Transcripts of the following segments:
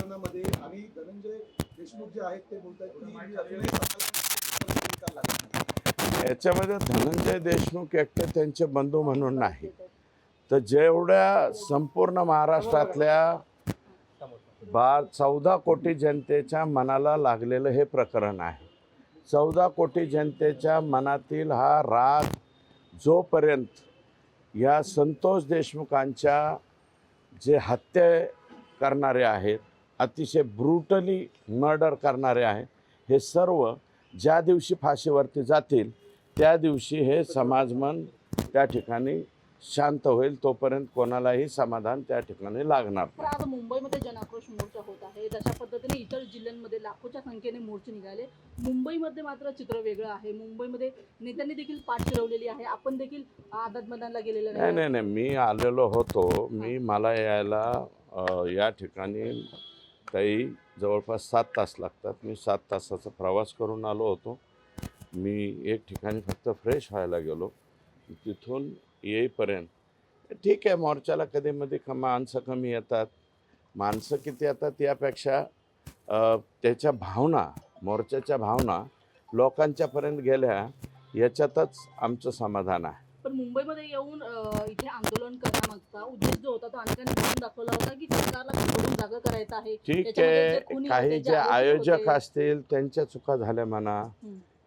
प्रकरणामध्ये आणि धनंजय देशमुख जे आहेत ते बोलतात की मी अजूनही समाजाला लागला नाही. याच्यामध्ये धनंजय देशमुख एकटे त्यांचे बंधू म्हणून नाही, तर जेवढ्या संपूर्ण महाराष्ट्रातल्या 14 कोटी जनतेच्या मनाला लागलेलं हे प्रकरण आहे. 14 कोटी जनतेच्या मनातील हा राग जोपर्यंत या संतोष देशमुखांच्या जे हत्या करणारे आहेत, अतिशय ब्रुटली मर्डर करणारे आहेत, हे सर्व ज्या दिवशी फाशीवरती जातील त्या दिवशी हे समाजमन त्या ठिकाणी शांत होईल. तोपर्यंत कोणालाही समाधान त्या ठिकाणी लागणार पण आज मुंबईमध्ये जनाक्रोश मोर्चा होत आहे. जशा पद्धतीने इतर जिल्ह्यांमध्ये लाखोच्या संख्येने मोर्चे निघाले, मुंबईमध्ये मात्र चित्र वेगळं आहे. मुंबईमध्ये नेत्यांनी देखील पाठ फिरवलेली आहे. आपण देखील आझाद मैदानला गेलेलं नाही, मी आलेलो होतो. मला यायला या ठिकाणी काही जवळपास 7 तास लागतात. मी 7 तासाचा प्रवास करून आलो होतो. मी एक ठिकाणी फक्त फ्रेश व्हायला गेलो. तिथून येईपर्यंत ठीक आहे, मोर्चाला कधीमध्ये माणसं कमी येतात, माणसं किती येतात यापेक्षा त्याच्या भावना, मोर्चाच्या भावना लोकांच्यापर्यंत गेल्या याच्यातच आमचं समाधान आहे. पण मुंबईमध्ये येऊन इथे आंदोलन करण्यामागचा उद्देश जो होता तो अनेकांनी करून दाखवला होता की सरकारला घडवून जागा करायचं आहे. ठीक आहे, काही जे आयोजक असतील त्यांच्या चुका झाल्या म्हणा,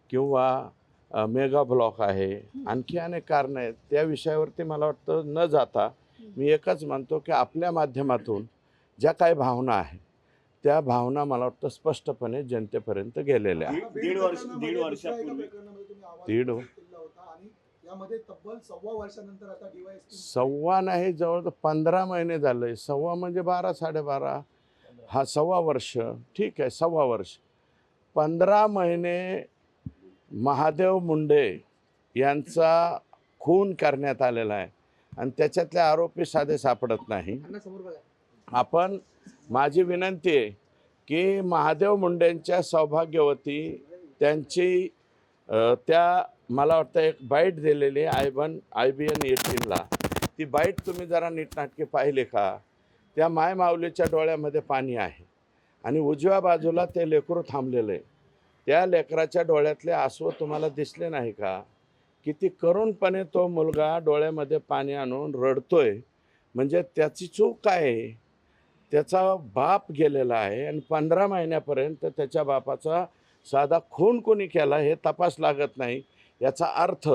किंवा मेगा ब्लॉक आहे, आणखी अनेक कारणं आहेत. त्या विषयावरती मला वाटतं न जाता मी एकच म्हणतो की आपल्या माध्यमातून ज्या काही भावना आहेत त्या भावना मला वाटतं स्पष्टपणे जनतेपर्यंत गेलेल्या आहेत. दीड वर्षापूर्वी आणि यामध्ये तब्बल 1.25 वर्षानंतर आता DYSP 1.25 नाही, जवळ 15 महिने झाले. 1.25 म्हणजे 12 साडेबारा, हा 1.25 वर्ष. ठीक आहे, 1.25 वर्ष. 15 महिने महादेव मुंडे यांचा खून करण्यात आलेला आहे आणि त्याच्यातले आरोपी साधे सापडत नाही. आपण, माझी विनंती आहे की महादेव मुंडेंच्या सौभाग्यवती त्यांची त्या मला वाटतं एक बाईट दिलेली IBN 18ला, ती बाईट तुम्ही जरा नीटनाटके पाहिले का? त्या मायमाऊलीच्या डोळ्यामध्ये पाणी आहे आणि उजव्या बाजूला ते लेकरू थांबलेलं आहे. त्या लेकराच्या डोळ्यातले आसू तुम्हाला दिसले नाही का? किती करुणपणे तो मुलगा डोळ्यामध्ये पाणी आणून रडतोय. म्हणजे त्याची चूक काय आहे? त्याचा बाप गेलेला आहे आणि 15 महिन्यापर्यंत त्याच्या बापाचा साधा खून कोणी केला हे तपास लागत नाही. याचा अर्थ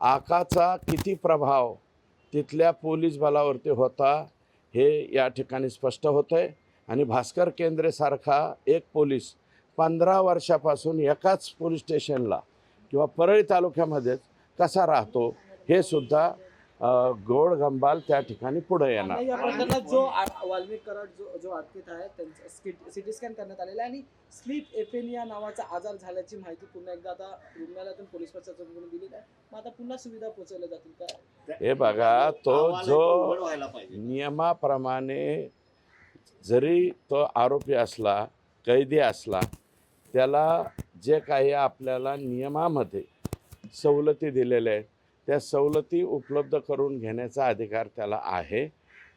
आकाचा किती प्रभाव तिथल्या पोलीस बलावरती होता हे या ठिकाणी स्पष्ट होतं आहे. आणि भास्कर केंद्रेसारखा एक पोलीस 15 वर्षापासून एकाच पोलीस स्टेशनला किंवा परळी तालुक्यामध्येच कसा राहतो हे सुद्धा गोड गंबाल त्या ठिकाणी पुढे येणार. या प्रकरणात जो वाल्मिक कराड जो अटकेत आहे त्यांचा CT स्कॅन करण्यात आलेला आहे आणि स्लीप एपेनिया नावाचा आजार झाल्याची माहिती पुन्हा एकदा आता रुग्णालयातून पोलीस प्रशासनाकडून दिलेली आहे. मग आता पुन्हा सुविधा पोहोचवल्या जातील का? हे बघा, तो जो नियमाप्रमाणे जरी तो आरोपी असला, कैदी असला, त्याला जे काही आपल्याला नियमामध्ये सवलती दिलेल्या आहेत त्या सवलती उपलब्ध करून घेण्याचा अधिकार त्याला आहे.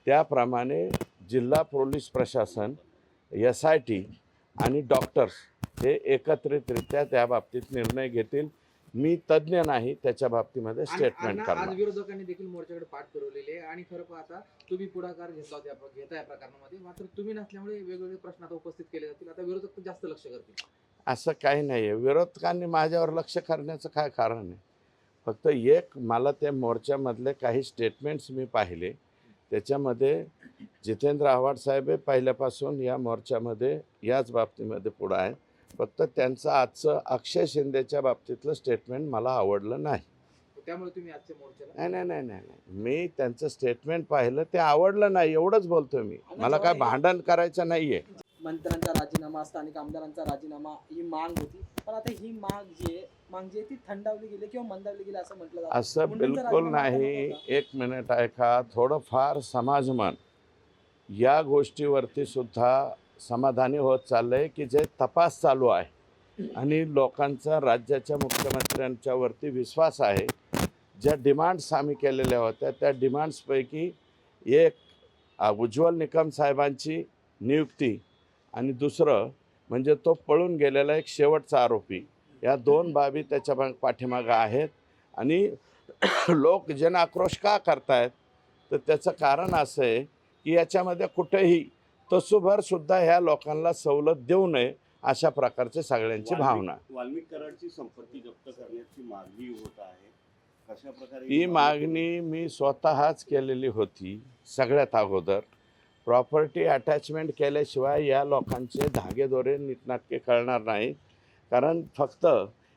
त्याप्रमाणे जिल्हा पोलीस प्रशासन, SIT आणि डॉक्टर्स हे एकत्रितरित्या त्या बाबतीत निर्णय घेतील. मी तज्ज्ञ नाही त्याच्या बाबतीमध्ये स्टेटमेंट करणार. आज विरोधकांनी देखील मोर्चाकडे पाठ फिरवलेली आहे आणि खरं पाहता तुम्ही पुढाकार घेतला होता या प्रकरणामध्ये, मात्र तुम्ही नसल्यामुळे वेगवेगळे प्रश्न आता उपस्थित केले जातील. आता विरोधक जास्त लक्ष करतील असं काही नाही आहे. विरोधकांनी माझ्यावर लक्ष करण्याचं काय कारण आहे? फक्त एक, मला त्या मोर्चामधले काही स्टेटमेंट्स मी पाहिले, त्याच्यामध्ये जितेंद्र आव्हाड साहेब पहिल्यापासून या मोर्चामध्ये याच बाबतीमध्ये पुढं आहे. फक्त त्यांचं आजचं अक्षय शिंदेच्या बाबतीतलं स्टेटमेंट मला आवडलं नाही. त्यामुळे तुम्ही आजच्या मोर्चाला नाही, मी त्यांचं स्टेटमेंट पाहिलं, ते आवडलं नाही एवढंच बोलतोय मी. मला काय भांडण करायचं नाही आहे. मंत्र्यांचा राजीनामा, स्थानिक आमदारांचा राजीनामा ही मांग होती, पण आता ही मांग जी आहे ती थंडावली गेली किंवा मंदावली गेली असं म्हटलं जातं. असं बिलकुल नाही. एक मिनिट ऐका, थोडंफार समाजमन या गोष्टीवरती सुद्धा समाधानी होत चाललं आहे की जे तपास चालू आहे आणि लोकांचा राज्याच्या मुख्यमंत्र्यांच्यावरती विश्वास आहे. ज्या डिमांड्स आम्ही केलेल्या होत्या त्या डिमांड्सपैकी एक उज्ज्वल निकम साहेबांची नियुक्ती आणि दुसरं म्हणजे तो पळून गेलेला एक शेवटचा आरोपी. या 2 बाबी त्याच्या पाठीमागं आहेत. आणि लोक जन आक्रोश का करतायत तर त्याचं कारण असं आहे की याच्यामध्ये कुठेही तसूभरसुद्धा ह्या लोकांना सवलत देऊ नये अशा प्रकारची सगळ्यांची भावना. वाल्मिक कराडची संपत्ती जप्त करण्याची मागणी होत आहे. कशा प्रकारे ही मागणी मी स्वतःच केलेली होती. सगळ्यात अगोदर प्रॉपर्टी अटॅचमेंट केल्याशिवाय या लोकांचे धागेदोरे नीटनाटके कळणार नाहीत. कारण फक्त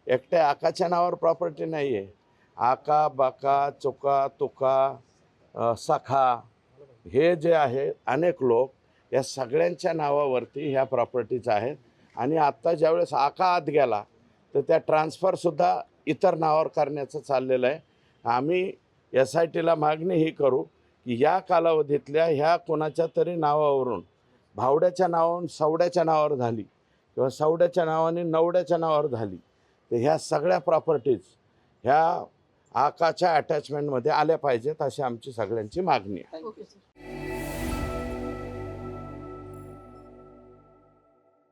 एकट्या आकाच्या नावावर प्रॉपर्टी नाही आहे. आका, बाका, चोका, तुका, सखा हे जे आहे अनेक लोक या सगळ्यांच्या नावावरती ह्या प्रॉपर्टीज आहेत. आणि आत्ता ज्यावेळेस आका आत गेला तर त्या ट्रान्सफरसुद्धा इतर नावावर करण्याचं चाललेलं आहे. आम्ही SITला मागणी ही करू की या कालावधीतल्या ह्या कोणाच्या तरी नावावरून भावड्याच्या नावावरून सवड्याच्या नावावर झाली किंवा सवड्याच्या नावाने नवड्याच्या नावावर झाली तर ह्या सगळ्या प्रॉपर्टीज ह्या आकाच्या अटॅचमेंटमध्ये आल्या पाहिजेत अशी आमची सगळ्यांची मागणी आहे. Okay sir.